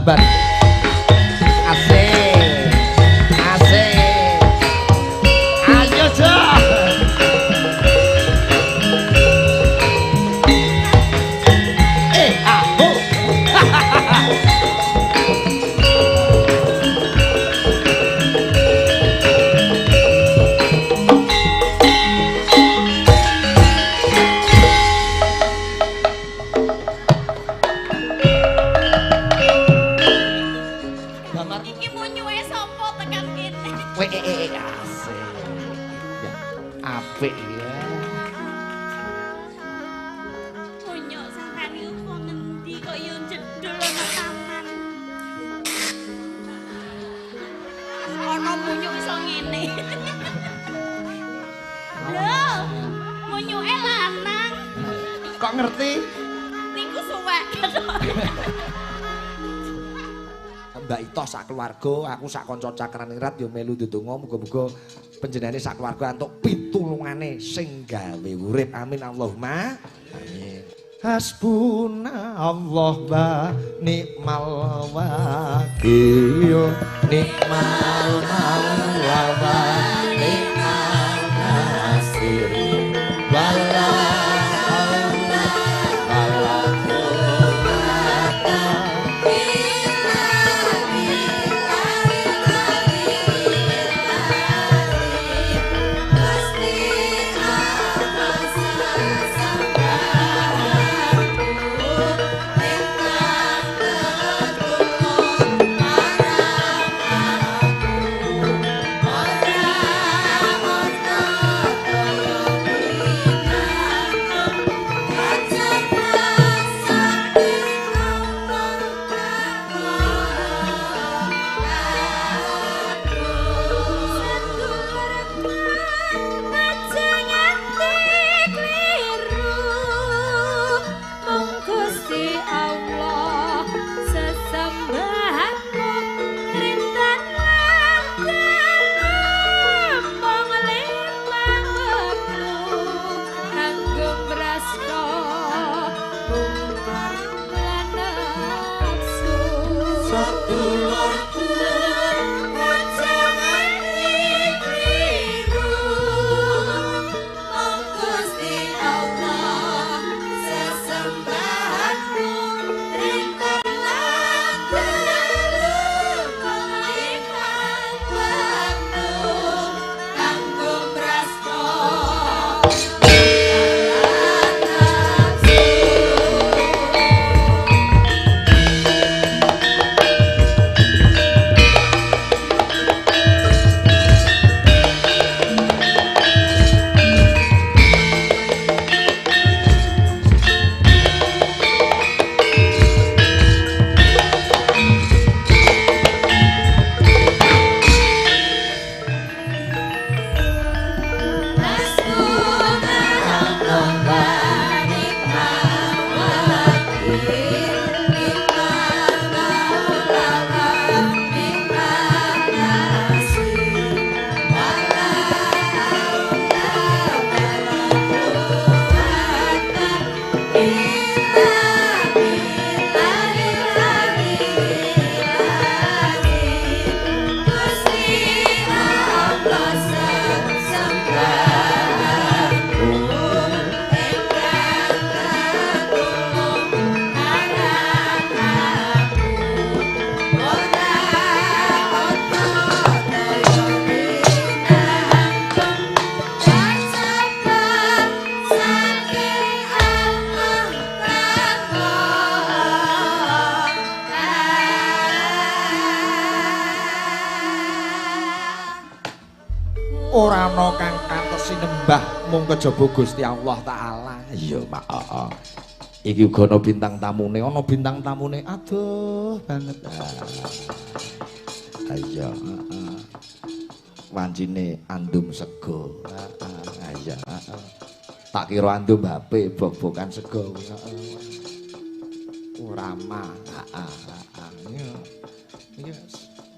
sabar. Asik. Asik. Ayo, Cok. Apik ya. Bonyok sampean iku kok ngendi kok yo jedul ana taman. Ana bonyok iso ngene. Lho, bonyoke lanang. Kok ngerti? Niku suwek. Mbak Ito sak keluarga, aku sak kanca Cakraningrat yo melu ndedonga muga-muga panjenengane sak keluarga entuk pitulungane sing gawe urip. Amin Allahumma. Amin. Hasbuna Allah wa ni'mal wakil. Ni'mal maula wa ni'mal nasir. Wala haula wala quwwata ora ana kang kantos sinembah mung kejaba Gusti Allah taala. Iya, Pak. Iki uga ana bintang tamune, bintang tamune aduh banget. Ayo, wancine andum sego. Ayo, tak kira andum HP bok-bokan sego. Ora mah.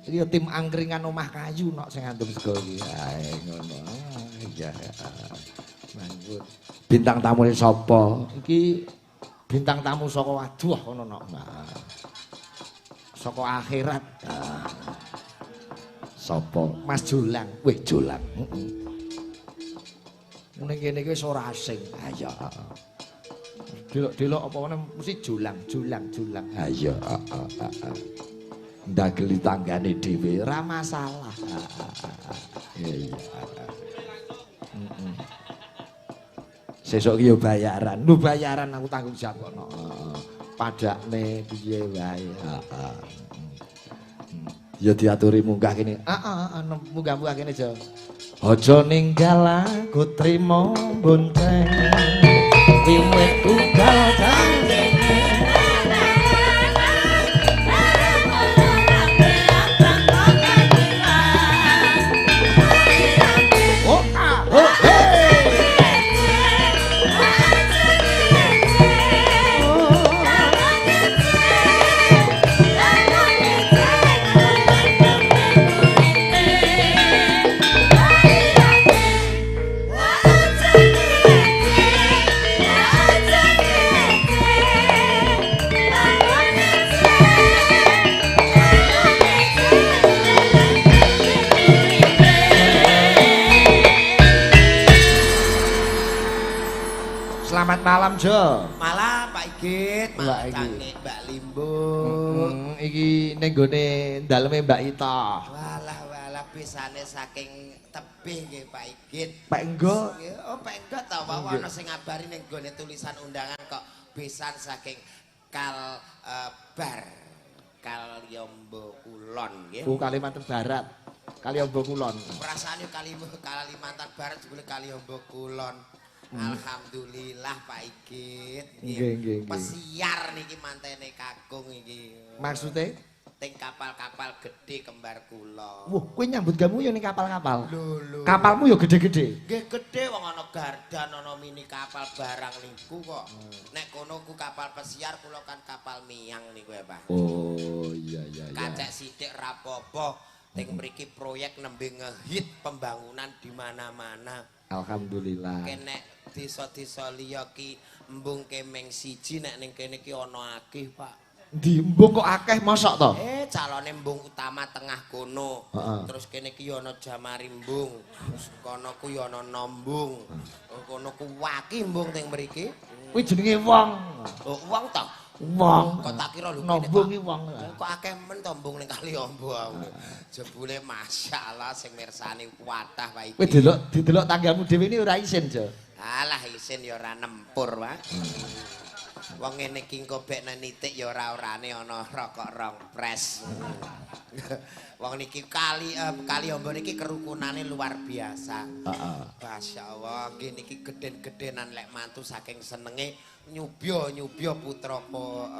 Iki tim angkringan omah kayu nok sing andum sego iki. Ae ngono. Iya. Manggut. Bintang tamune sapa? Iki bintang tamu saka waduh ngono nok. saka akhirat. Sapa? Mas Jolang. Wih, Jolang. Ning kene iki wis ora asing. Ha iya. Delok-delok apa meneh mesti Jolang. Ha iya, ndageli tanggane dhewe ora masalah. Iya. Sesuk ki yo bayaran. Lu bayaran aku tanggung jawab kono. Padakne piye wae. Ya diaturi munggah kene. Munggah-munggah kene aja. Aja ninggal aku trimo bonteng. Wiwit ugal jangkene. Selamat malam, Jo. Malam Pak Igit, matane Mbak Limbo. Iki ning gone daleme Mbak Ita. Walah pisane saking tebih nggih Pak Igit. Pak Enggo. Oh, Pak Enggo ta wae ana sing ngabari ning gone tulisan undangan kok pisan saking Kalyombo Kulon nggih. Kalimantan Barat. Kalyombo Kulon. Perasaan Kalimantan Barat jebule Kalyombo Kulon. Alhamdulillah Pak Igit. Nggih. Pesiar niki mantene kakung iki. Maksude? Ting kapal-kapal gede kembar kula. Wah, kowe nyambut gamu ya ning kapal-kapal. Lho. Kapalmu ya gede-gede. Nggih gede wong ana gardan ana mini kapal barang niku kok. Nek kono ku kapal pesiar kula kan kapal miang niku ya, Pak. Oh, iya. Kacek sithik rapopo. Ting mriki proyek nembe ngehit pembangunan di mana-mana. Alhamdulillah. Nek desa-desa liya ki embung kemeng siji nek ning kene ki ana akeh, Pak. Di embung kok akeh mosok to? Calone embung utama tengah kono. Terus kene ki ana Jamarimbung. Kono ku ya ana Nombung. Kono ku Waki embung teng mriki. Kuwi jenenge wong. Oh, wong to? Wong. Kok tak kira lho Nombung ki wong. Kok akeh men to embung ning Kali Ombo. Jebule masyaallah sing mirsani kuatah Pak iki. Kowe didelok tanggamu dhewe ini ora isin, Jo. Alah isin ya ora nempur, Pak. Wong ngene iki engko bek nitik ya ora-orane ana rokok rong pres. Wong niki kali ombo niki kerukunane luar biasa. Masyaallah, nggih niki geden-gedenan lek mantu saking senenge nyubya putra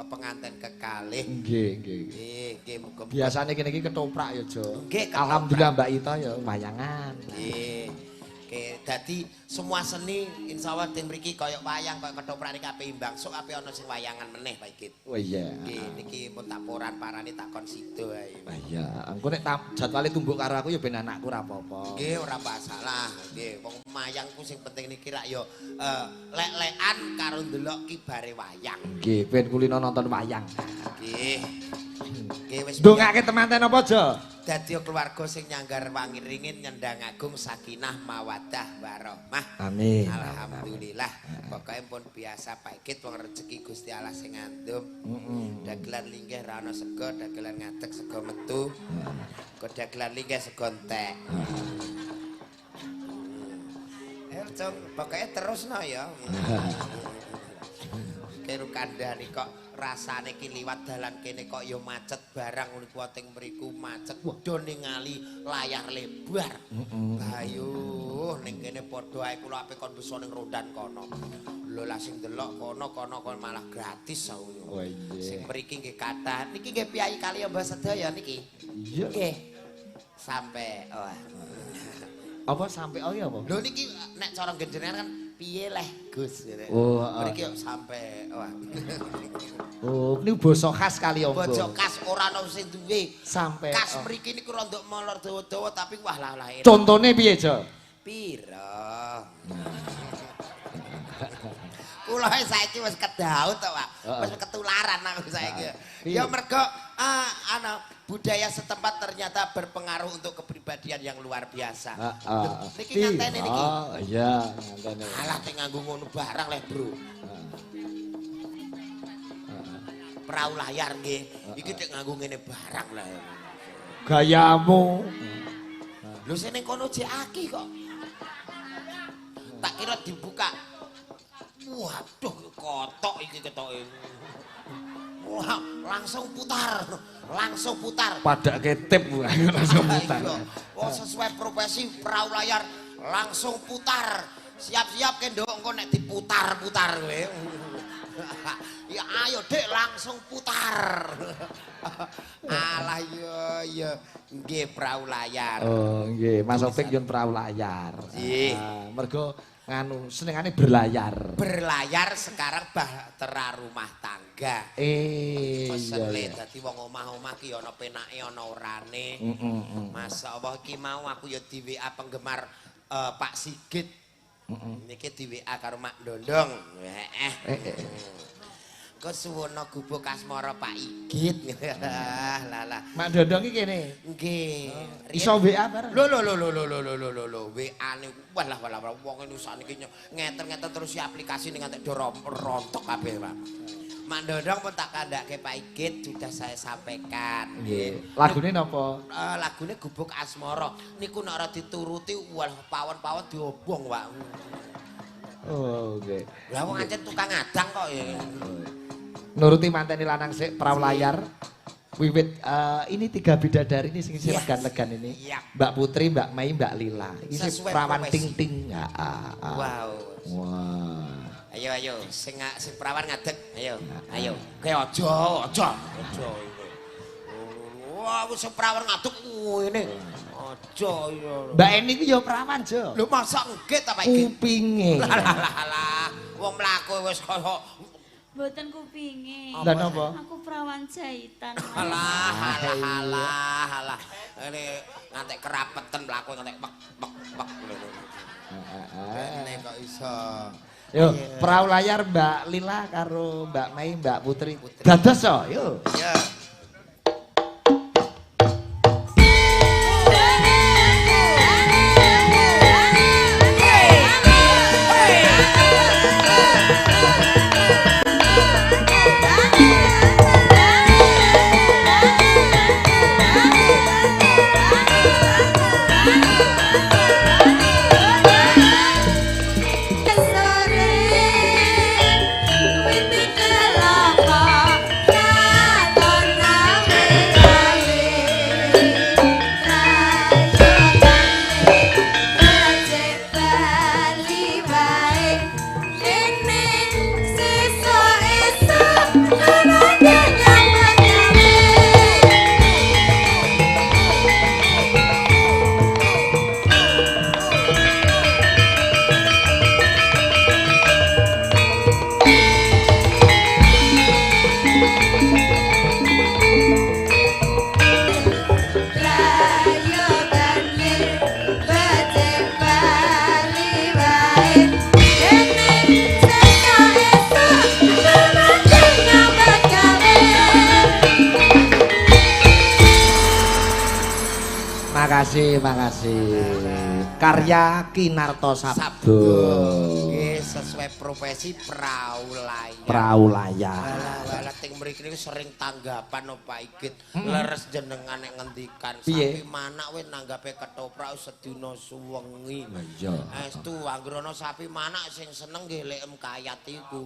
penganten kekalih. Nggih, muga Biasane kene iki ketoprak ya, Jo. Nggih, Alhamdulillah Mbak Ita ya wayangan. Nggih. Oke, dadi semua seni insyaallah tim mriki kaya wayang kaya ketoprak niki ape imbang. Sok ape ana sing wayangan meneh Pak Igit. Oh iya. Nggih, niki pun tak poran parane takon sida ae. Ah iya, engko nek jadwale tumbuk karo aku ya ben anakku ora apa-apa. Nggih, ora masalah. Nggih, wong mayangku sing penting niki rak ya lek-lekan karo ndelok kibare wayang. Nggih, ben kulino nonton wayang. Nggih. Nggih wis ndongake temanten apa, Jo? dadi keluarga sing nyanggar wangi ringin nyendang agung sakinah mawaddah warahmah. Amin. Alhamdulillah. Pokoke pun biasa Pak Igit wong rezeki Gusti Allah sing ngandum. Dagelan linggih ra ono sego, dagelan ngadeg sego metu. Kok dagelan linggih sego entek. Cung, pokoke terusno ya. Karo kandhani kok rasane ki liwat dalan kene kok ya macet barang niku teng mriku macet do ningali layar lebar. Ayo ning kene padha ae kula ape kon bisa ning rondan kono. Lho lah sing delok kono malah gratis sawu. Oh iya. Sing mriki nggih kathah. Niki nggih piyai kali Mbah Sedaya niki. Iya. Nggih. Sampai Apa sampai oh iya apa? Lho niki nek cara genjenengan kan piye leh Gus gitu. Oh, mriki yo sampai Oh, ini basa khas kali Ombo. Basa khas ora ono sing duwe. Sampai Khas mriki niku rondok molor dawa-dawa tapi wah lah. Contone piye, Jo? Pira? Kula saiki wis kedaut to, Pak. Wis ketularan aku saiki. Ya mergo budaya setempat ternyata berpengaruh untuk kepribadian yang luar biasa. Niki ngantene niki. Oh iya, ngantene. Alah teh nganggo ngono barang leh, Bro. Perahu layar nggih. Iki tek nganggo ngene barang lah. Gayamu. Lho sing kono jek aki kok. Tak kira dibuka. Waduh kotok iki ketoke. Wah, langsung putar. Langsung putar. Pada ketip langsung putar. Wah, sesuai profesi perahu layar langsung putar. Siap-siap kendok engko nek diputar-putar kowe. Ya ayo Dek langsung putar. Alah ya nggih perahu layar. Oh nggih, Mas Opik yen perahu layar. Nggih. Mergo nganu senengane berlayar. Berlayar sekarang bahtera rumah tangga. Pesele dadi wong omah-omah ki ana penake ana orane. Masyaallah iki mau aku ya di WA penggemar Pak Sigit. Niki di WA karo Mak Dondong. Kesuwono gubuk asmara Pak Igit. Lah. Mak Dondong iki kene. Nggih. Iso WA bareng. Lho. WA-ne walah wong ini sakniki ngeter-ngeter terus si aplikasi ning ngantek rontok kabeh, Pak. Mak Dondong pun tak kandhake Pak Igit sudah saya sampaikan. Nggih. Lagune napa? Lagune gubuk asmara. Niku nek ora dituruti walah pawon-pawon diobong, Pak. Oh, nggih. Lah wong ancen tukang adang kok ya. Nuruti manteni lanang sik perahu layar. Wiwit ini 3 bidadari ini sing legan-legan ini. Mbak Putri, Mbak Mai, Mbak Lila. Iki perawan ting-ting. Wow. Wah. Ayo sing perawan ngadeg. Ayo. Kae aja. Wah, wis perawan ngadeg ngene. Aja ya. Mbak Eni ku ya perawan, Jo. Lho masa nggih ta Pak Igit? Kupinge. Lah. Wong mlaku wis kaya Mboten kupinge. Lah napa? Aku perawan jahitan. Halah. Ini ngantek kerapeten mlaku ngantek pek. Kene kok iso. Yo, perahu layar Mbak Lila karo Mbak Mai, Mbak Putri. Dados yo. Ya. Makasih. Karya Kinarto Sabdo. Nggih, sesuai profesi perahu layar. Perahu layar. Walah ting mriki niku sering tanggapan Pak Igit. Leres jenengan nek ngendikan Piye? sapi manak wis nanggape ketoprak sedina suwengi. Iya. Estu anggrono sapi manak sing seneng nggih lekem kayat iku.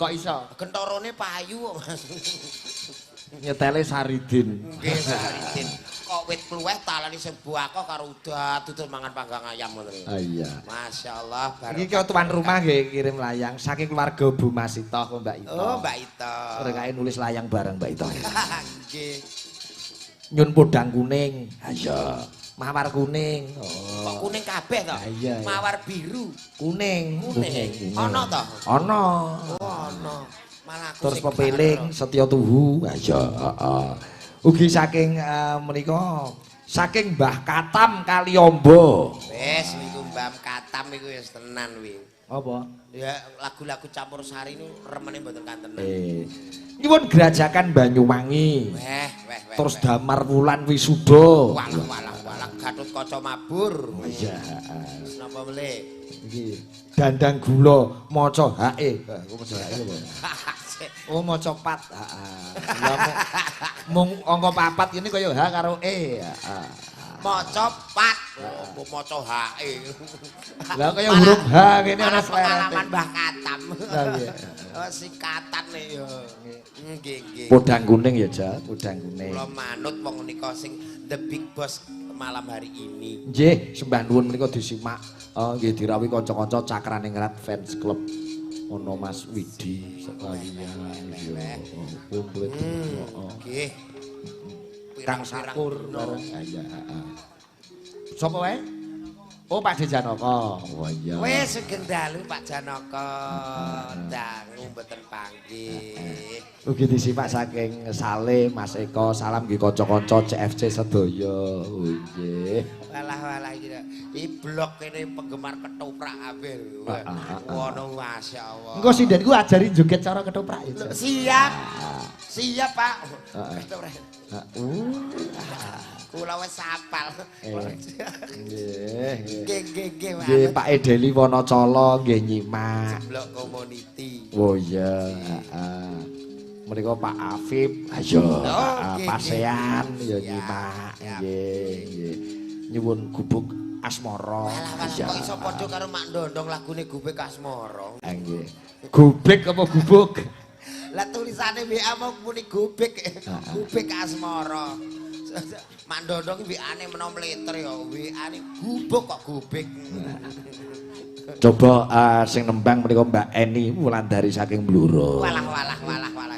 Kok iso? Gentorone payu kok, Mas. Nyetele Saridin. Nggih, Saridin. Kok wit kluweh talani sing buaka karo udah tutul mangan panggang ayam ngoten. Iya. Masyaallah barokah. Iki kok tuan rumah nggih kirim layang saking keluarga Bu Masitoh kok Mbak Ito. Oh, Mbak Ito. Rekae nulis layang bareng Mbak Ito. Nggih. Nyun podang kuning. Iya. Mawar kuning. Kok kuning kabeh to? Iya. Mawar biru. Kuning. Ana to? Ana. Oh, ana. Malah aku Terus sing pepiling Setya Tuhu. Iya, heeh. Ugi saking menika saking Mbah Katam Kaliombo. Wis niku Mbah Katam iku wis tenan wi. Apa? Ya lagu-lagu campursari niku remene mboten kanten. Nyuwun Grajakan Banyuwangi. Weh. Terus Damar Wulan Wisuda. Walah Gatotkaca mabur. Iya. Napa melih? Iki dandang gula maca hae. Kok maca hae lho. Oh maca pat. Lah mung angka 4 ini kaya H karo E. Maca pat. Oh maca hae. Lah kaya huruf H kene ana pengalaman Mbah Katam. Lah iya. Oh singkatan nek yo. Nggih. Podang kuning ya, Ja, podang kuning. Kula manut wong nika sing the big boss malam hari ini. Nggih, sembah nuwun menika disimak. Nggih dirawuhi kanca-kanca Cakraning Rat Fans Club. Ono Mas Widi sekalian. Komplit. Nggih. Kang Sakur bareng. Iya, heeh. Sopo wae? Oh, Pak Janaka. Oh iya. Wis sugeng dalu Pak Janaka. Dangu mboten panggih. Ugi disimak saking Sale, Mas Eko, salam nggih kanca-kanca CFC sedaya. Oh nggih. Walah iki blok kene penggemar ketoprak kabeh. Ngono masyaallah. Engko sindenku ajari joget cara ketoprak ya. Siap. Siap, Pak. Ketoprak. Kula wis apal. Nggih. Nggih, Nggih, Pak Edeli Wonocolo nggih nyimak. blok community. Oh iya, heeh. Menika Pak Afif, ayo, Pasean ya nyimak. Nggih. Nyuwun gubuk asmara. Walah kok iso padha karo Mak Ndondong lagune Gubek Asmara. Nggih. Gubek apa gubuk? Lah tulisane WA mau muni Gubek. Gubek Asmara. Mak Ndondong iki WA-ne menawa mleter ya, WA-ne gubuk kok Gubek. Coba sing nembang menika Mbak Eni Wulandari saking Bluro. Walah.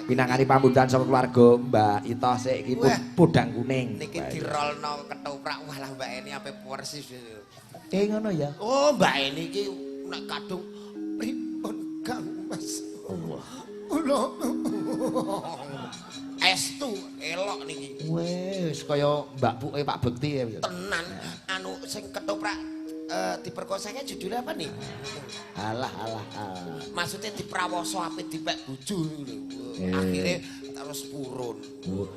Pinangani pambutan saka keluarga Mbak Ito sik iki podang kuning. Niki dirolno ketoprak walah Mbak Eni ape persis. Ngono ya. Oh, Mbak Eni iki nek kadung pripun Kang Mas. Allah. Estu elok niki. Wis kaya Mbak Puke Pak Bekti ya. Tenan anu sing ketoprak diperkosanya judulnya apa nih? Alah. Maksudnya diprawoso ape dipek bojo lho. Akhirnya terus purun.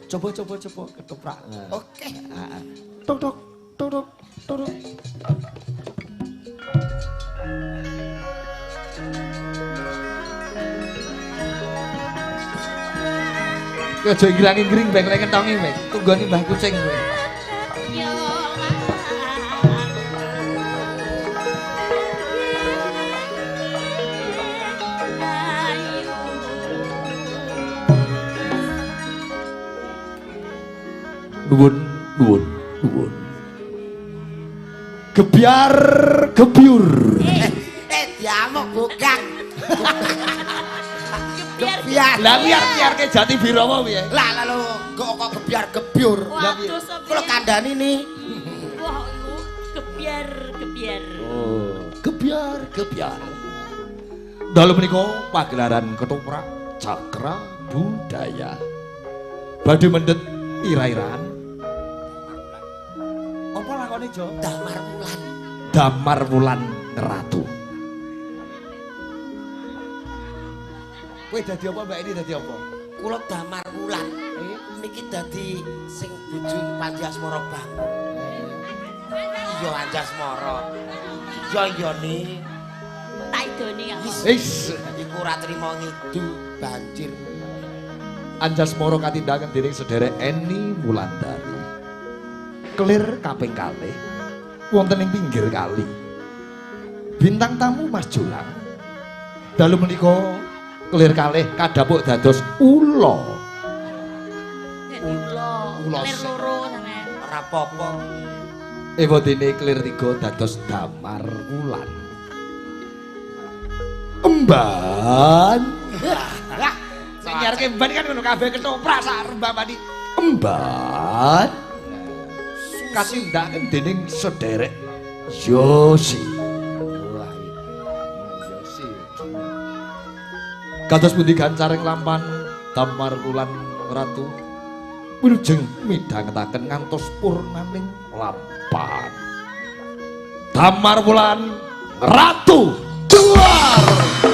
Coba ketoprak. Oke. Tok. Aja ngilangi gring bek lek kentongi wek. Tunggoni Mbah Kucing kowe. Nuwun. Gebyur. Diamuk bukan. Gebyar. Lah liar ke Jati Birawa piye? Lah lho, kok gebyur. Waduh, Kula kandhani ni. Wah, gebyar. Oh, gebyar. Dalu menika pagelaran ketoprak Cakra Budaya. Badhe mendhet ira-iraan. Apa lakone, Jo? Damar Wulan Ratu. Kowe dadi apa Mbak ini dadi apa? Kula Damar Wulan. Niki dadi sing bojo Panji Asmara bangun. Iya Anjasmara. Iya ni. Tak idoni ya. Wis, Iku ora trima ngidu banjir. Anjasmara katindakan dening sederek Eni Wulandari. Kelir kaping kalih wonten ing pinggir kali. Bintang tamu Mas Jolang. Dalu menika kelir kalih kadhapuk dados ula. Ula loro sampean. Ora apa-apa. Ewa dene kelir 3 dados Damar Wulan. Emban. Sing nyarke emban kan ngono kabeh ketoprak sak rembang mati. Emban. Katindakan dening sederek Yosi. Kados pundi gancaring lampan Damar Wulan Ratu wilujeng midhangetaken ngantos purnaning lampahan. Damar Wulan Ratu Duar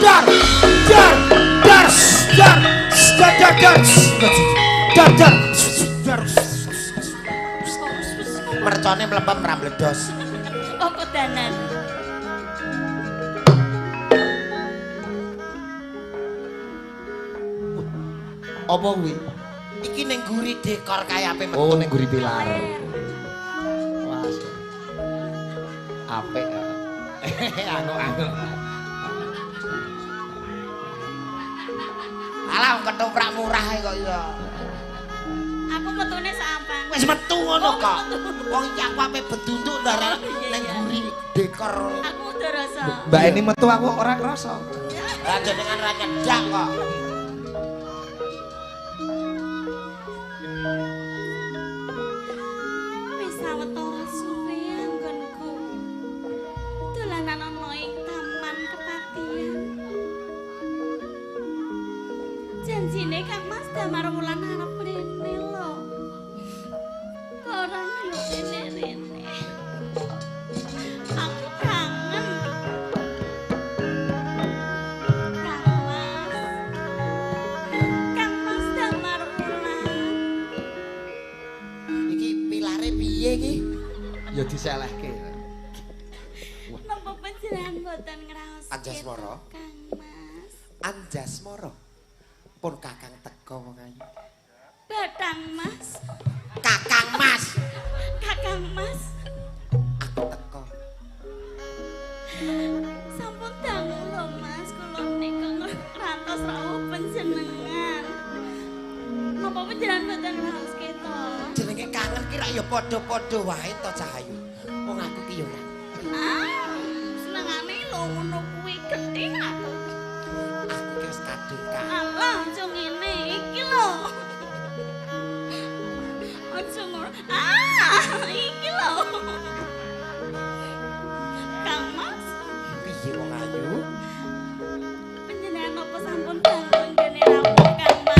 dar dar dar dar dar dar dar mercone mlempem ra mbledos. Apa danan? Apa kuwi? Iki ning guri dekor kaya ape metu. oh ning guri pilar wah apik anu Alah ketoprak murah kok iya. Aku metune sampang. Wis metu ngono kok. Wong iki aku ape bedunduk ndare ning guri dekor. Aku udah rasa. Mbak ini metu aku ora krasa Lah jenengan ra nyedak kok. Wis sawetara suwe anggonku. Dolanan ana ing taman kepatihan. Janjine Kang Mas Damar Wulan arep rene lho. Orang yo rene-rene. Aku kangen. Kang Mas Damar Wulan. Iki pilare piye iki? ya diselehke Napa panjenengan boten ngraos? Anjasmara? Kang Mas. Anjasmara. Pun Kakang teko wong ayu. Batang Mas. Kakang Mas. Kakang Mas. Aku teko. Sampun dangu lho Mas, kula nika ngantos rawuh panjenengan. Napa panjenengan boten ngraos kita? Jenenge kangen ki rak ya padha-padha wae to Cahayu. Wong aku ki yo ora. Senengane lho ngono kuwi gething aku. Aku ki wis kadung kan. Alah, aja ngene iki lho. Aja ngono. Iki lho. Kang Mas, Piye wong ayu? panjenengan napa sampun dangu ngene rawuh Kang Mas?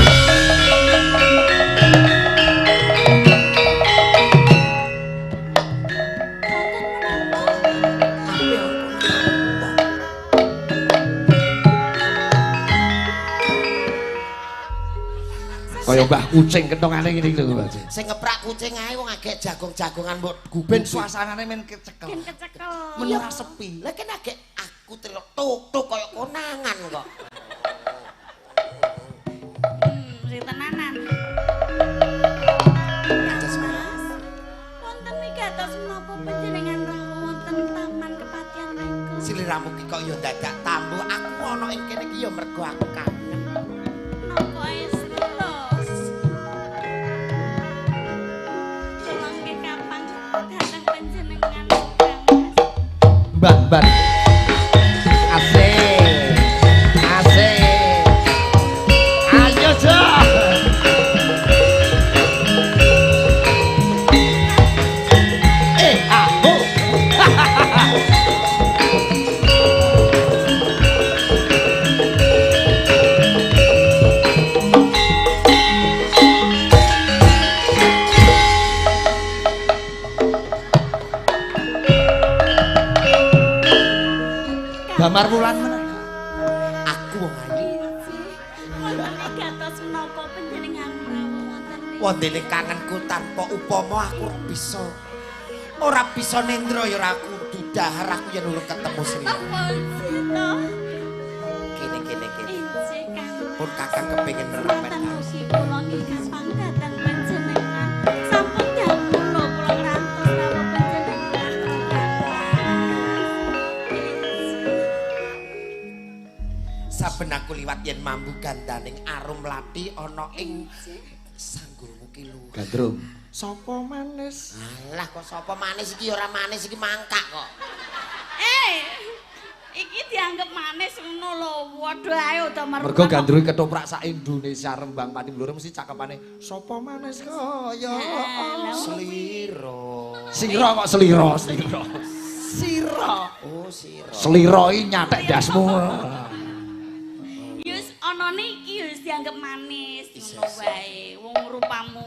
Ape kaya mbah kucing ketongane ngene iki lho Mbak. sing ngeprak kucing ae wong agek jagung-jagungan mbok Ben guben suasanane men kecekel. Gen kecekel. Men ora sepi. Lah kan agek aku trilok tuk-tuk kaya konangan kok. Sing tenanan. Ajas Mas, wonten niki atos menapa panjenengan rawuh wonten taman kepatihan menika? Siliramu ki kok ya dadak tambuh. Aku ana ing kene ki ya mergo aku kangen. Napa estos? Kula nggih kapan dateng panjenengan Kang Mas? Mbah. Asik. Asik. Ayo, Cok. Aku. Damar Wulan meneh. Aku wong ayu. Wonten niki atos menapa panjenengan rawuh wonten niki? Wondene kangenku tanpa upama aku ora bisa. Ora bisa nendra ya ora kudu dahar aku yen urung ketemu Sri. Apa sito? Kene. Injih Kang. Pun Kakang kepengin neramen. Wonten ugi kula nggih kapan dateng panjenengan. Sampun dangu lho kula ngrantos rawuh panjenengan. Saben aku liwat yen mambu gandaning arum mlathi ana ing sanggulmu ki lho. Gandrung. Sopo manis? Alah kok sapa manis iki ora manis iki mangkak kok. Iki dianggep manis ngono lho. Waduh ae Damar. Mergo gandrung ketoprak sak Indonesia Rembang Pati Blora mesti cakepane sopo manis kaya Sliro. Sira kok slira. Sira. Oh, siro. Slira iki nyatek dasmu. Yus ana niki yus dianggep manis ngono wae. Wong rupamu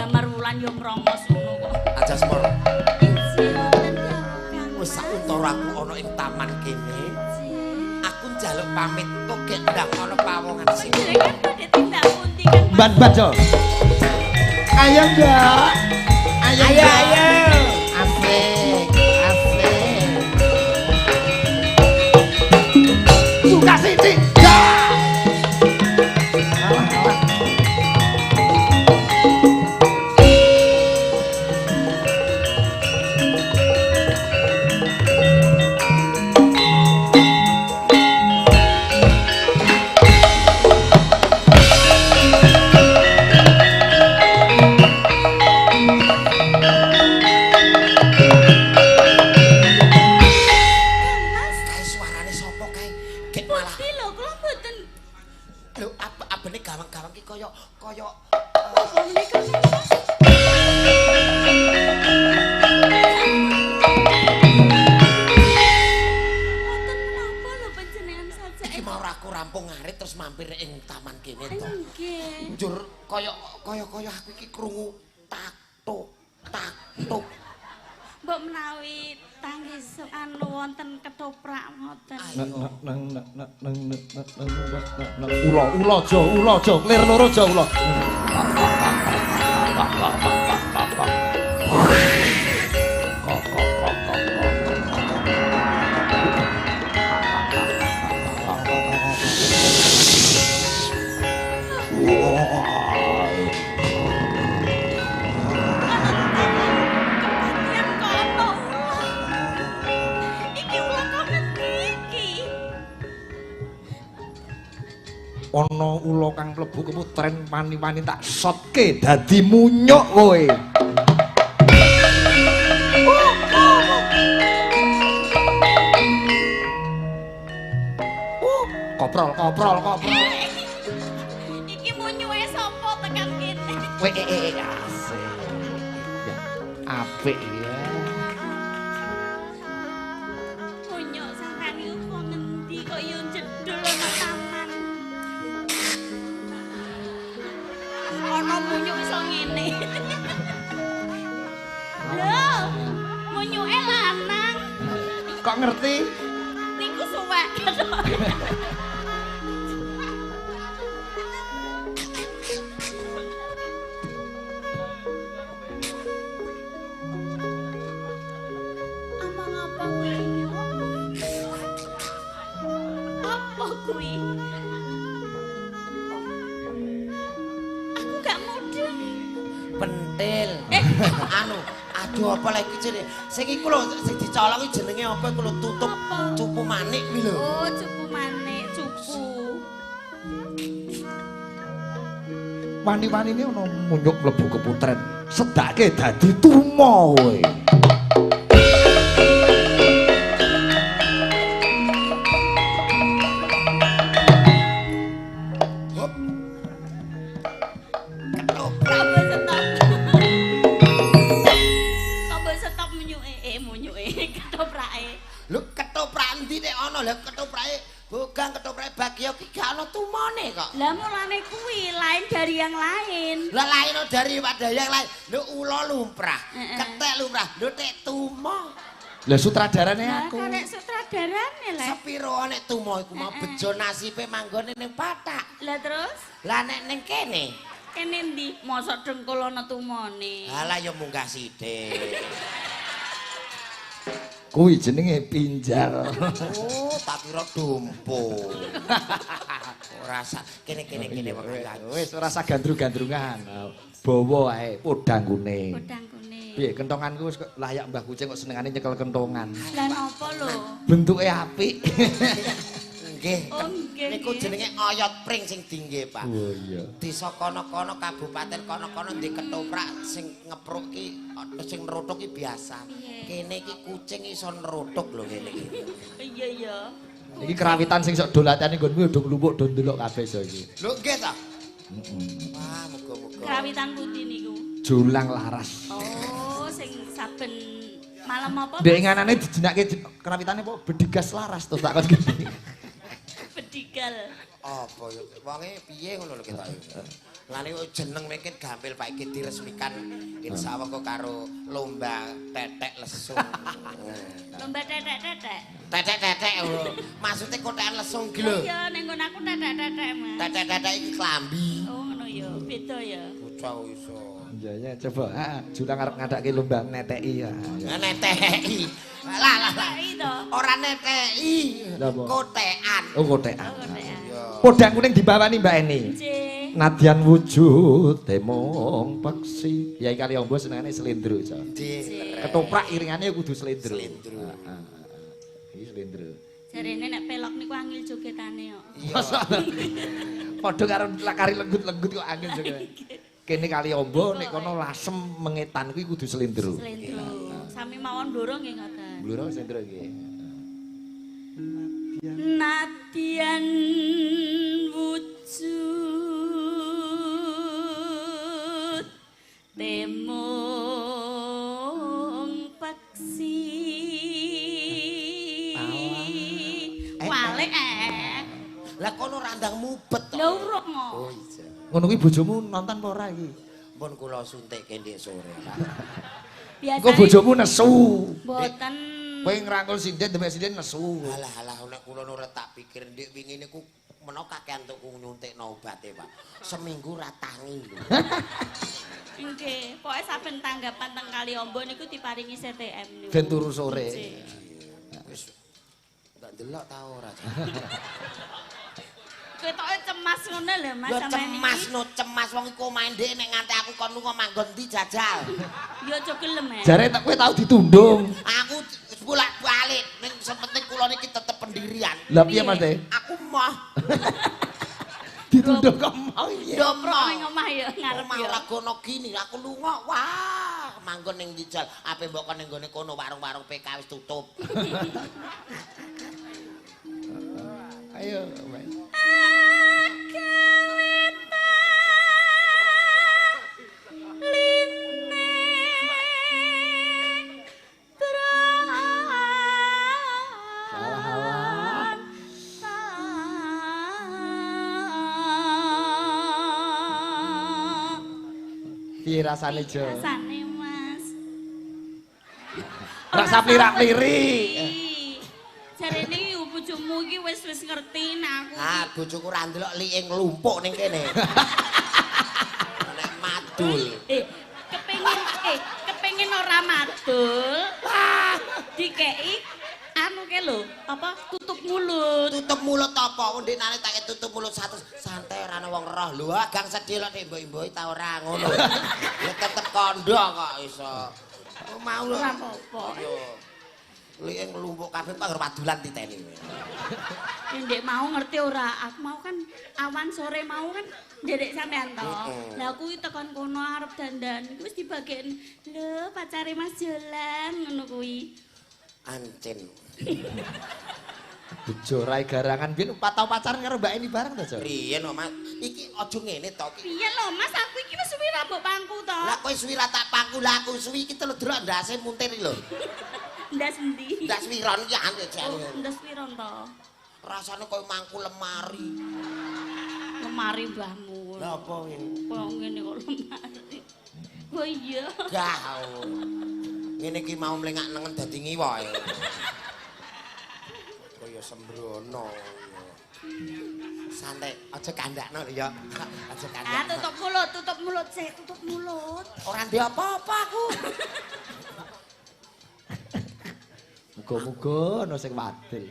damar wulan yo mrongos ngono kok. Aja semor. Injih wonten Kang. Wis sauntara aku ana ing taman kene. Aku njaluk pamit kok gek ndang ana pawongan sing. Jenengan badhe tindak pundi Kang? Mbak Jo. Ayo, Mbak. Ayo. Asik. Buka sithik. Kaya aku iki krungu tak-tuk. Mbok menawi tanggisan wonten ketoprak ngoten. Ula Jo, lir loro Jo ula. Ana ula kang mlebu keputren wani-wani tak shotke dadi munyuk kowe. Koprol. Iki munyuke sapa tekan kene? Asik. Apik ya. Munyuk sampean iku kok ngendi kok yo jedul ana taman. Ana munyuk iso ngene. Lho, munyuke lanang. Kok ngerti? Niku suwek. Amang apa kuwi? Apa kuwi? Aku gak mudeng. Pentil. Aduh apa lagi jenenge? Sing iku lho sing dicolong iki jenenge apa iku lho tutup Apa? cupu manik kuwi lho. Oh, cupu manik, cupu. Wani-wani ini ana munyuk mlebu keputren. Sedake dadi tuma kowe. Lah mulane kuwi lain dari yang lain. Lah lain dari yang lain. Lho ula lumrah, ketek lumrah, lho tek tumo. Lah sutradarane aku. Lah karek sutradarane le. Sepiro nek tumo iku mau bejo nasibe manggone ning patak. Lah terus? Lah nek ning kene. Kene ndi? Mosok dengkul ana tumone. Halah ya munggah sithik. Kuwi jenenge pinjal. Oh, tak kira dumpo. Ora sak kene Wis ora sak gandrung-gandrungan. Bawa ae podang kuning. Podang kuning. Piye kentonganku wis layak Mbah Kucing kok senengane nyekel kentongan. Lah napa lho? Bentuke apik. Nggih. Oh nggih. Niku jenenge oyot pring sing dingge, Pak. Oh iya. Desa kono-kono kabupaten kono-kono ndek ketoprak sing ngepruk ki sing nerutuk ki biasa. Kene iki kucing iso nerutuk lho kene iki. Iya ya. Iki kerawitan sing sok dolatane nggonmu do nglumpuk do ndelok kabeh iso iki. Lho nggih ta? Wah, muga-muga. Kerawitan pundi niku? Julang laras. Oh, sing saben malam apa? Ndek nganane dijenake kerawitane apa bedigas laras to tak kon gini. Bedigal. Apa ya? Wonge piye ngono lho ketok. Lan iki jeneng mungkin gampil Pak iki diresmikan insyaallah kok karo lomba tetek lesung. Lomba tetek-tetek. Tetek-tetek lho. Maksude kotekan lesung iki lho. Iya, ning nggon aku tetek-tetek, Mas. Tetek-tetek iki klambi. Oh, ngono ya. Beda ya. Bocah iso. Iya ya coba. Jurang arep ngadake lomba neteki ya. Neteki. Lah. Neteki to. Ora neteki. Napa? Kotekan. Oh kotekan. Oh, kotekan. Iya. Podang kuning dibawani Mbak Eni. Nggih. Nadyan wujud temong peksi. Yai Kaliombo senengane slendro, so. Ketoprak iringane kudu slendro. Slendro. Heeh. Iki slendro. Jarene nek pelok niku angel jogetane kok. Iya. Padha karo kari lenggut-lenggut kok angin joget. Kene Kaliombo nek kono lasem mengetan kuwi kudu slendro. Slendro. Sami mawon ndoro nggih ngoten. Bluro slendro iki. Nadyan wujud temong peksi walik Lah kono randang mubet to. lho urung Oh iya. Ngono kuwi bojomu nonton apa ora iki? Pun kula suntikke ndek sore, Pak. Engko bojomu nesu. mboten Kowe ngrangkul sinden demek sinden nesu. Alah nek kula ora tak pikir ndek wingi niku menawa kakean tuku nyuntikno obate, Pak. Seminggu ra tangi lho. nggih pokoke saben tanggapan teng Kaliombo niku diparingi CTM niku Ben turu sore. Wis ndak delok ta ora. ketoke cemas ngono lho Mas Yo sampeyan cemas iki. no cemas wong iku main ndek nek nganti aku kon lunga manggon ndi jajal. Yo aja gelem ya. Jare tak kowe tau ditundung. Aku bolak-balik ning sepenting kula niki tetep pendirian. Lah piye Mas Teh? Aku moh Ditundung kok mau piye? Dobro ning omah ya ngarep mau ya. ora kono gini aku lunga wah manggon ning dijal ape mbok kon ning gone kono warung-warung PK wis tutup. Ayo, Mas. Piye rasane, Jo? Rasane Mas. Rasa plirak-plirik. Jarene iki bojomu iki wis ngerti nek aku. Ah bojoku ra ndelok liing nglumpuk ning kene. Nek madul. Kepengin ora madul. Dikeki anu ke lho, apa tutup mulut. Tutup mulut apa? Ndekane tak tutup mulut satu santai ora ana wong roh. Lho gang sedih lho mbok-mbok ta ora ngono. Ya tetep kandha kok iso. Mau lho. Ora apa-apa. Yo. Liing nglumpuk kabeh kok wadulan titeni. Ndek mau ngerti ora? Aku mau kan awan sore mau kan ndek sampean to. Lah aku tekan kono arep dandan iku wis dibagekne lho pacare Mas Jolan ngono kuwi. Ancen. Bejo rai garangan biyen tau pacaran karo Mbak Eni bareng to, Jo? Riyen kok Mas, iki aja ngene to iki. Piye lho Mas, aku iki wis suwi ra mbok pangku to. Lah kowe suwi ra tak pangku lah aku suwi iki telu delok ndase muntir iki lho. Ndas endi? Ndas wiron iki ane Oh, jane. ndas piron to? Rasane koyo mangku lemari. Lemari mbahmu. Lah apa ngene? Kok ngene kok lemari. Oh iya. Gah. Ngene iki mau mlengak nengen dadi ngiwa ya. Kaya sembrono. Santai, aja kandakno lho ya. Aja Ah, kandakno. tutup mulut sih, tutup mulut. Ora ndek apa-apa aku. Muga-muga ana sing wadil.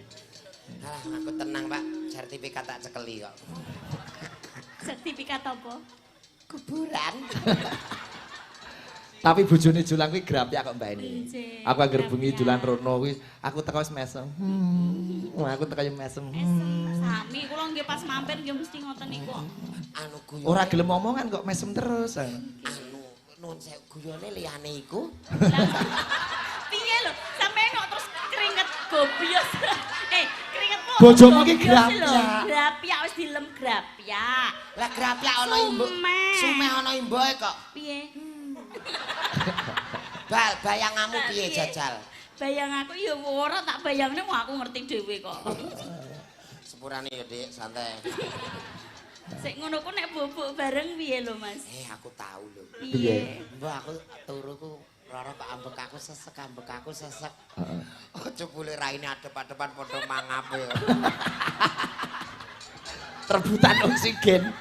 Alah, aku tenang, Pak. Sertifikat tak cekeli kok. Sertifikat apa? Kuburan. Tapi bojone Julang kuwi grapyak kok Mbak Eni. Nggih, Aku anggere bengi grapyak. dolan rono kuwi, aku teko wis mesem. Aku teko yo mesem. Sami kula nggih pas mampir nggih mesti ngoten niku. Anu guyon. Ora gelem omongan kok mesem terus. Anu nun sewu guyone liyane iku. Piye lho, sampeyan kok terus keringet gobios. Keringetmu. Bojomu ki gobios lho. grapyak. Grapyak wis dilem grapyak. Lah grapyak ana imbo. Sumeh. Sumeh ana imboe kok. Piye? Bal bayanganmu piye jajal? Bayang aku ya ora tak bayangne mau aku ngerti dhewe kok. Sepurane ya, Dik, santai. Sik ngono ku nek bubuk bareng piye lho, Mas? Aku tahu lho. Piye? Mbak aku turu ku rara kok ambek aku sesek. Heeh. Aja boleh raine adep-adepan padha mangape. Rebutan oksigen.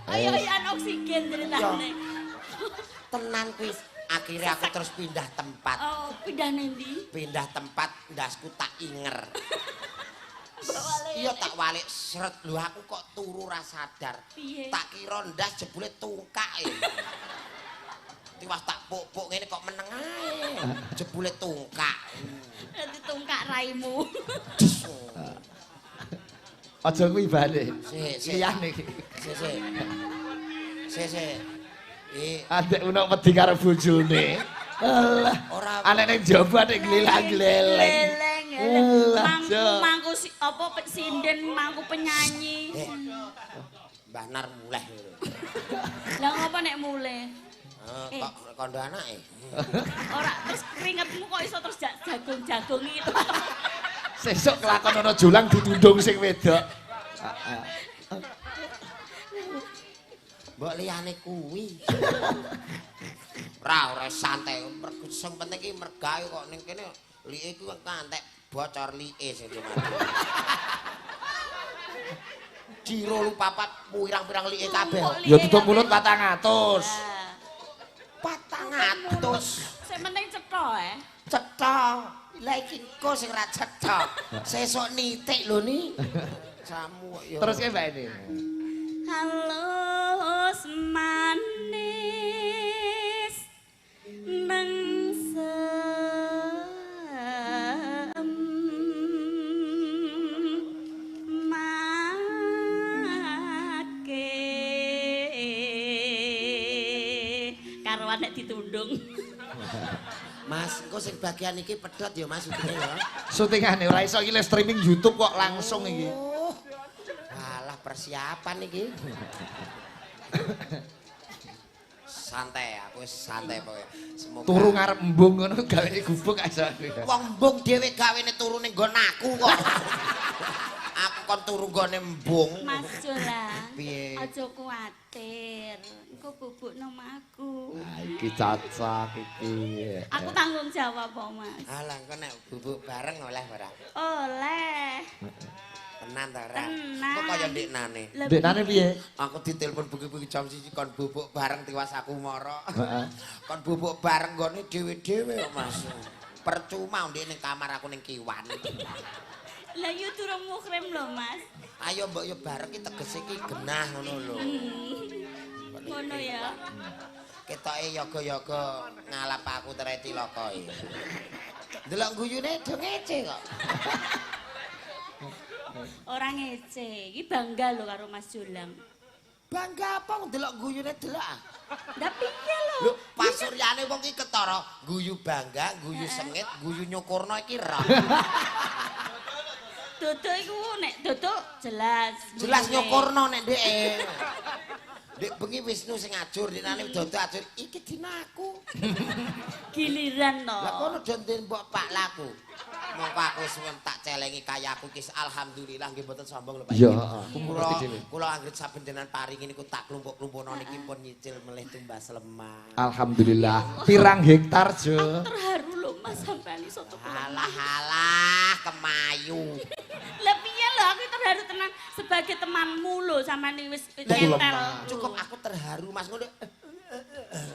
Ayo yan oksigen ceritane. Tenan kuwi. Akhirnya aku terus pindah tempat. Oh, pindah nendi? Pindah tempat ndasku tak inger. Iya tak walik seret lho aku kok turu ra sadar. Piye? Tak kira ndas jebule tungkak e. Tiwas tak puk-puk ngene kok meneng ae. Jebule tungkak. Dadi tungkak raimu. Aja kuwi balik. Sik. Liyane iki. Sik. Adek unek wedi karo bojone. Alah. Ora Anek ning jaba nek glilang-gleleng. Mangku apa sinden, mangku penyanyi. Mbah Nar muleh. Lah ngopo nek mulih? Kok kondo anake? Ora terus keringetmu kok iso terus jagung-jagung itu. Sesuk kelakon ana julang ditundung sing wedok. Mbok liyane kuwi. Ora santai, sing penting iki mergawe kok ning kene like ku kantek bocor like sing dimati. Jiro lu papat pirang-pirang like kabeh. Ya tutup mulut 400. 400. Sing penting cetha Cetha. Lah iki engko sing ra cetha. Sesuk nitik lho ni. Samu kok ya. Terus ke Mbak ini. halus manis nengsem make karuan nek ditundung. Mas, engko sing bagian iki pedhot ya Mas syutinge ya. Syutingane ora iso iki live streaming YouTube kok langsung iki. Walah persiapan iki. Santai, aku wis santai pokoke. Semoga Turu ngarep embung ngono gawe gubuk aja. wong embung dhewe gawene turu ning nggon aku kok. Aku kon turu nggone embung. Mas Jolang, Piye? aja kuwatir. Engko bubuk nomahku. Ah, iki cocok iki. Aku tanggung jawab kok, Mas. Alah engko nek bubuk bareng oleh ora? Oleh. Tenan ta ora? Tenan. Kok kaya ndeknane. Ndeknane piye? Aku ditelepon bengi-bengi jam 1 kon bubuk bareng tiwas aku mara. Heeh. Kon bubuk bareng nggone dhewe-dhewe kok Mas. Percuma ndek ning kamar aku ning kiwan. Lah yo durung muhrim lho, Mas. Ayo mbok yo bareng ki tegese ki genah ngono lho. Ngono ya. Ketoke yoga-yoga ngalap aku tereti lokoe. Delok guyune do ngece kok. Ora ngece. Iki bangga lho karo Mas Jolang. Bangga apa ndelok guyune delok ah. Lah piye lho? Lho pasuryane wong ki ketara guyu bangga, guyu sengit, guyu nyukurna iki ra. Dodo iku nek dodo jelas. Jelas nyukurna nek ndeke. Dek bengi Wisnu sing ajur dinane dodo ajur iki dinaku. Giliran to. Lah kono donten mbok Pak laku. Mongko aku suwun tak celengi kayaku ki alhamdulillah nggih mboten sombong lho Pak. Iya, heeh. Aku ngerti dhewe. Kula anggere saben denan paringi niku tak klumpuk-klumpukno niki pun nyicil melih tumbas lemah. Alhamdulillah. Pirang hektar, Jo? Terharu lho Mas sampean iso tuku. Halah kemayu. Lah piye lho aku terharu tenan sebagai temanmu lho sampean wis Lah nyentel. cukup aku terharu Mas ngono.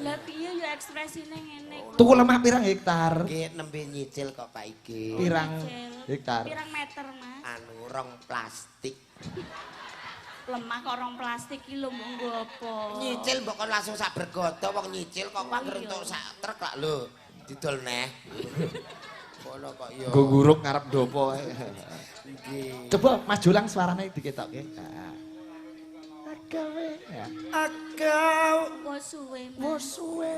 Lah piye yo ekspresine ngene. Tuku lemah pirang hektar? Nggih nembe nyicil kok Pak iki. Pirang Kecil. hektar? Pirang meter, Mas? Anu rong plastik. Lemah kok rong plastik iki lho mbok nggo apa? Nyicil mbok kon langsung sak bergodo wong nyicil kok anggere entuk sak truk lak lho. Didol neh. Kono kok yo. Nggo nguruk ngarep ndopo ae. Nggih. Coba Mas Jolang suarane diketokke. Agawe. Ya. Agau Kok suwe, Mas? Suwe.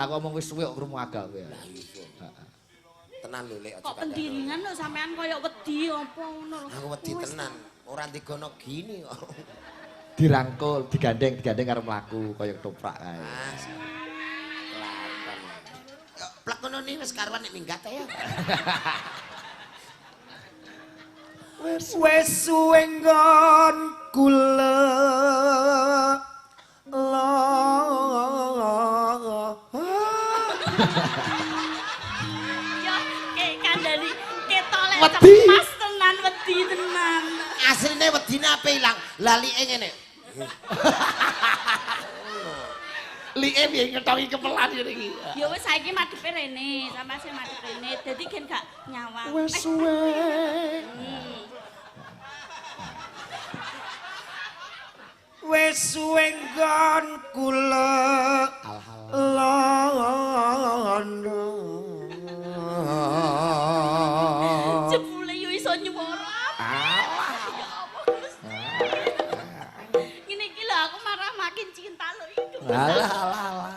Aku ngomong wis suwe kok krungu agawe. tenan lho Lek. Kok pendiringan lho sampean koyo wedi apa ngono lho. Aku wedi tenan. Ora digono gini kok. Dirangkul, digandeng karo mlaku kaya ketoprak kae. Mas. Kelakon. Plek ngono ni wis karuan nek minggat ya. Wis suwe nggon kula Ya kayak kandani ketok lek Wedi. cemas tenan wedi tenan. asline wedine ape ilang lalike ngene Like piye ngetongi kepelan ngene iki. Ya wis saiki madhepe rene, sampe sing madhep rene. Dadi gen gak nyawang. Wis suwe. wis suwe nggon kula londo Jebule yo iso nyuwara. Alah. Ngene iki lho aku marah makin cinta lho itu. Alah.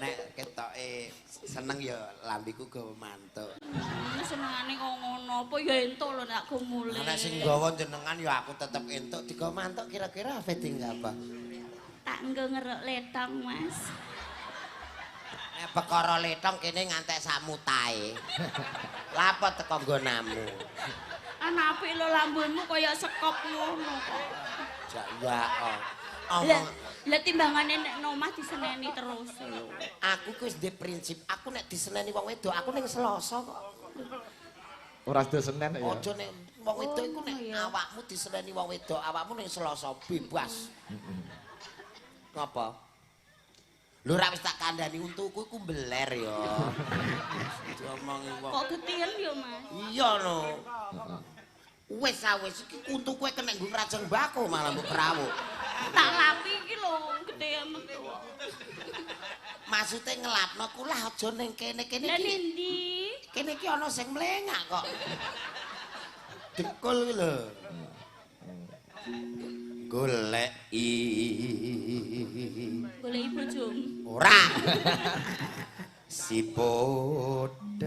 nek ketoke seneng ya lambiku gawe mantuk Senengane kok ngono, apa ya entuk lho nek aku mulih. nek sing gawa jenengan ya aku tetep entuk digawe mantuk kira-kira apa apa Tak nggo ngeruk letong, Mas. nek perkara letong kene ngantek sak mutahe lapo teko nggonamu Ana apik lho lambunmu kaya sekop ngono kok. ya Lah, lah timbangane nek nomah diseneni terus lho. aku ku wis ndek prinsip aku nek diseneni wong wedok aku ning Selasa kok Ora sida Senin ya. aja nek wong wedok iku nek iya. awakmu diseneni wong wedok awakmu ning Selasa bebas ngapa lho ra wis tak kandhani untuku iku mbeler ya diomongi wong Kok getien yo, Mas? iya no wis iki untuku kena nggo ngrajeng mbako malah mbok krawuk Tak lapi iki lho getien metu. maksude ngelapno ku lah aja ning kene-kene Lah iki ndi? kene iki ana sing mlengak kok dekul iki lho goleki Goleki bojomu. ora si podang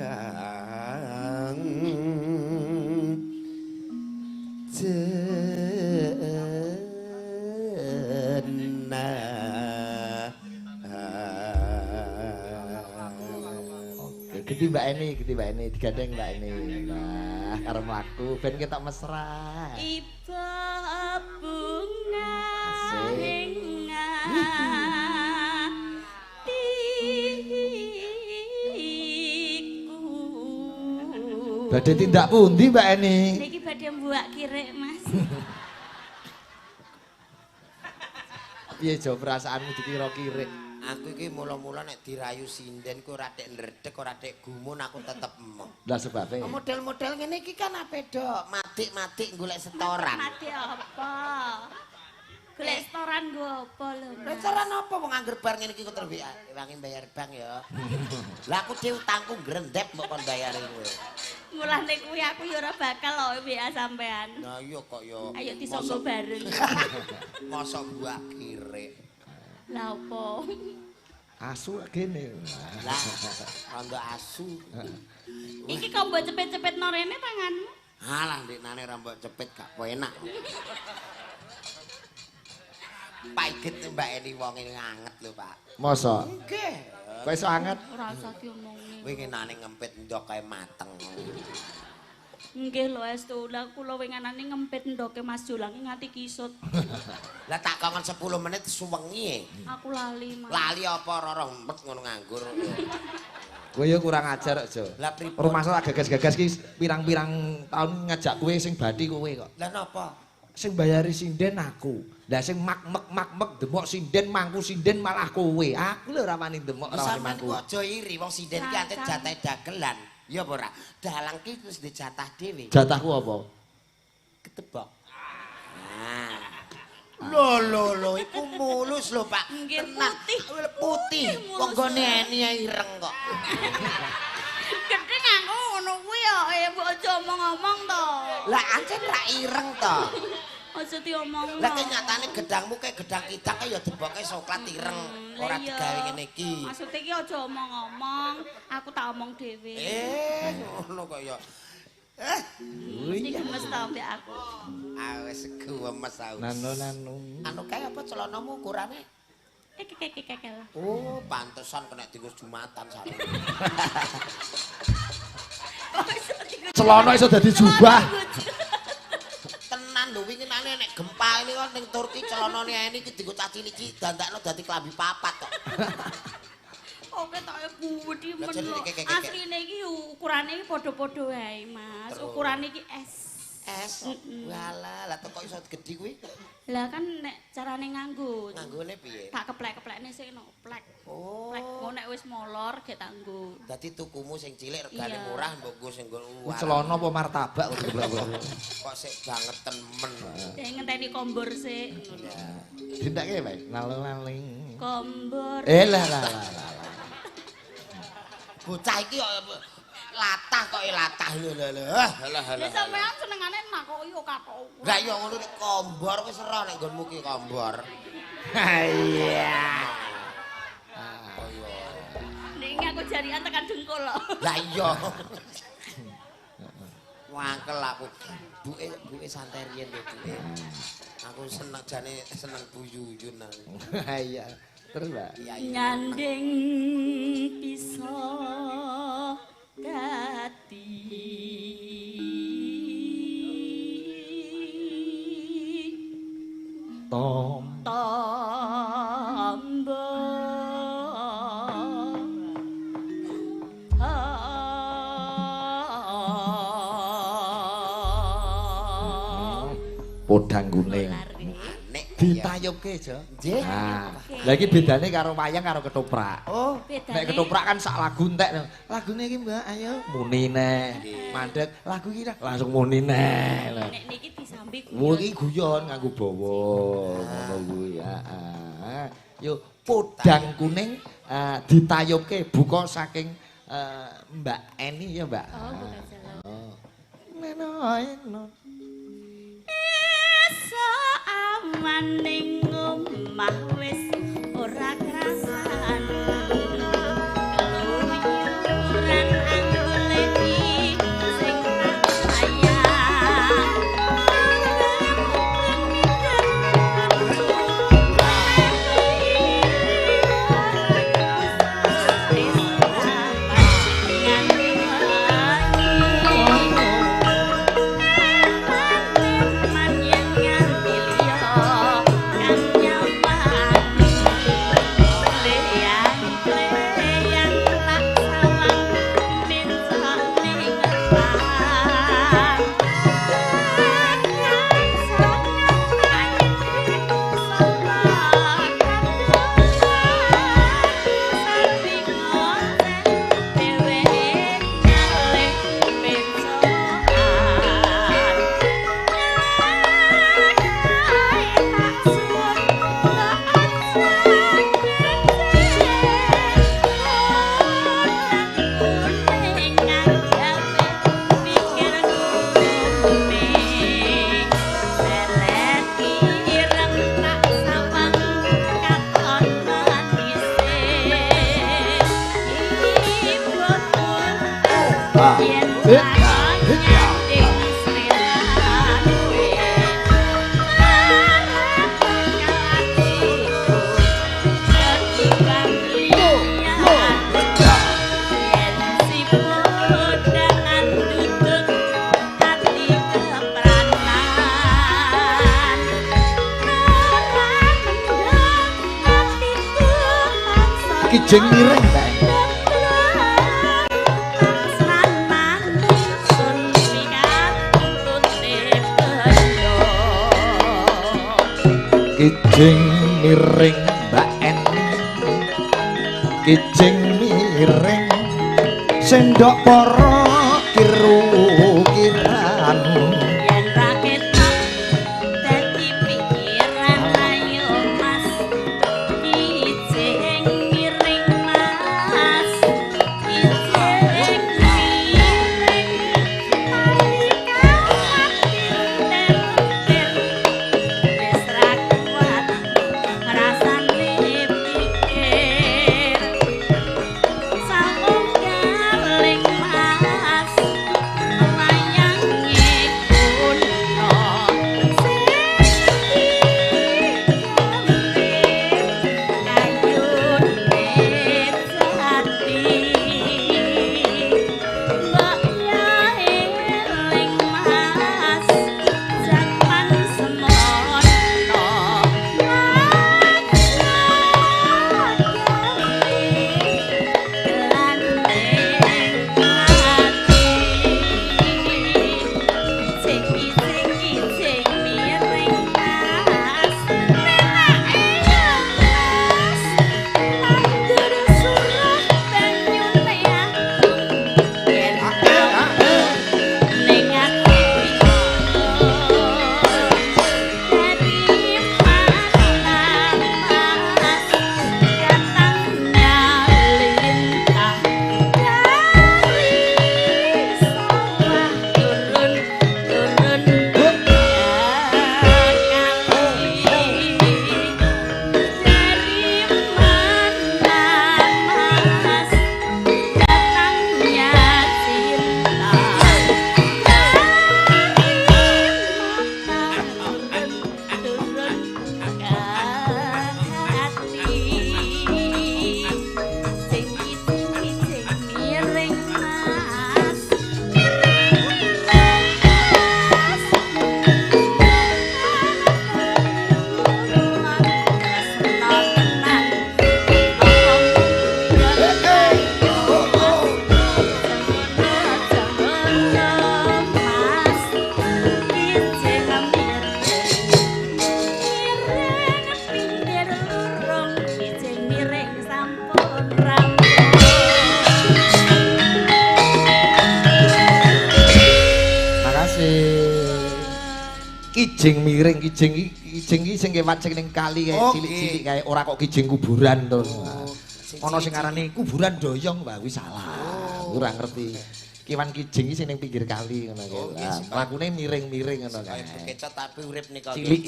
Oke, gede Mbak Eni digandeng Mbak Eni. Nah, karo mlaku ben ketok mesra. Iba bunga Asik. ing atiku. Badhe tindak pundi Mbak Eni? Niki badhe mbuak kirek, Mas. Piye jo perasaanmu dikira kirik? aku iki mula-mula nek dirayu sinden ku ora tek ndredeg ora tek gumun aku tetep emoh Lah sebabe. model-model ngene iki kan ape dok matik-matik golek setoran Mati apa? Golek setoran nggo apa lho, Mas? Restoran apa wong angger bar ngene iki kok terus wangi bayar bank ya. Lah aku dhewe utangku grendep mbok kon bayar kowe. Mulane kuwi aku ya ora bakal lho WA sampean. Nah iya kok ya. Ayo disonggo bareng. Mosok gua kire. Lah opo? Asu gene. Lah rondo asu. Iki kok mbok cepet-cepet norene tanganmu? Alah ndeknane ra mbok cepet gak enak. Paiget Mbak Eni wong ini anget lho, Pak. Mosok. Nggih. Kowe iso anget? Ora usah diomongi. Winginane ngempit ndok kae mateng. Nggih lho Estu, lah kula winganane ngempit ndoke Mas Jolang nganti kisut. Lah tak kongen 10 menit suwengi. Aku lali, Mas. Lali apa roro empet ngono nganggur. Kowe ya kurang ajar Jo. Lah pripun? Rumah sak gagas-gagas ki pirang-pirang tahun ngajak kowe sing bathi kowe kok. Lah napa? Sing bayari sinden aku. Lah sing mak-mek demok sinden mangku sinden malah kowe. Aku lho ora wani demok ora wani Sampeyan mangku. kok aja iri wong sinden iki ate jatah dagelan. Ya apa ora? Dalang ki wis di jatah dhewe. Jatahku apa? Ketebok. Nah. Lho iku mulus lho, Pak. Nggih, Tenan. putih. Putih. Wong gone eni ireng kok. Gedhe aku ngono kuwi ya, mbok aja omong-omong to. Lah ancen ra ireng to. Aja diomongno. Lah kenyataane gedangmu kayak gedang kidak ya deboke coklat ireng. Ora digawe ngene iki. Maksudnya iki aja omong-omong, aku tak omong dhewe. Ngono kok ya. Mesti gemes to mbek aku. Wis gemes aku. Nanu. Anu kae apa celanamu ukurane? Kekel. Oh, pantesan kena tikus Jumatan sare. Celana iso dadi jubah. kok ning Turki celanane ini iki dienggo cah cilik iki dandakno dadi klambi papat kok. Oke tak budi Lah, jadi men. kek. Asline iki ukurane iki padha-padha wae, Mas. Terus? Ukurane iki S. Es. Walah, lah kok iso gedhi kuwi? Lah kan nek carane nganggo. Nganggone piye? Tak keplek-keplekne sik no, plek. Oh. Plek ngono nek wis molor gek tak nggo. Dadi tukumu sing cilik regane Iya. murah mbok nggo sing nggo. Celana apa martabak kok Kok sik banget temen. Kayak ngenteni kombor sik. Dindake bae, laling-laling. Kombor. Lah. Bocah iki kok latah kok latah lho. Lah sampean senengane nakoki kok katok. Lah iya ngono nek kombor wis ero nek nggonmu ki kombor. Iya. Ning aku jarian tekan dengkul lho. Lah iya. Wangkel aku. Buke santai riyen lho buke. Aku seneng jane seneng buyuyun aku. Iya. Terus, Mbak. Iya. Nyanding bisa dadi tombo Podang kuning. Nek Ditayubke, Jo. Nggih. Nah, lha iki bedane karo wayang karo ketoprak. Oh, Nek ketoprak kan sak lagu entek. Lagune iki Mbak, ayo muni neh. Nggih. Mandek lagu iki langsung muni neh. nek niki disambi Wo iki guyon nganggo bawa ngono kuwi. Heeh. Yo podang kuning ditayubke buka saking Mbak Eni ya, Mbak. Oh, bukan salah. Oh. Neno. Iso aman ning omah wis ora krasan. Keluyuran anggole iki sing tak sayang. Kijing miring, Mbak. Kijing miring Mbak Eni, kijing miring sendok para kiru-kiran. Yen raket dadi pikiran ayo Mas, kijing miring Mas, kijing miring wis ra kuat rasane pikir sanggup galing Mas. Kijing miring, kijing iki sing kewan sing ning kali kae cilik-cilik kae ora kok kijing kuburan to. Ana sing arane kuburan doyong, Mbak, kuwi salah. Ora ngerti. Kewan kijing iki sing ning pinggir kali ngono kae. Lah, lakune miring-miring ngono kae. Bekecot tapi urip nika Cilik.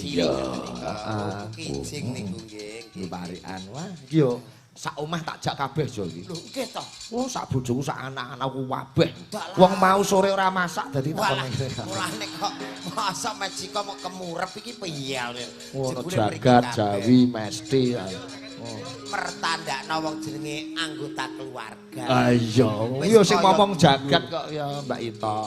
Kijing niku nggih. Parikan. Wah, iki yo sak omah tak jak kabeh jo iki. Lho, nggih to. Oh, sak bojoku sak anak-anakku kabeh. Wong mau sore ora masak dadi Walah, takon. mulane kok masak majika mau kemurep iki piye. Ono jagat Jawi mesti. Mertandakno wong jenenge anggota keluarga. Ah iya, yo sing ngomong jagat kok ya Mbak Ita.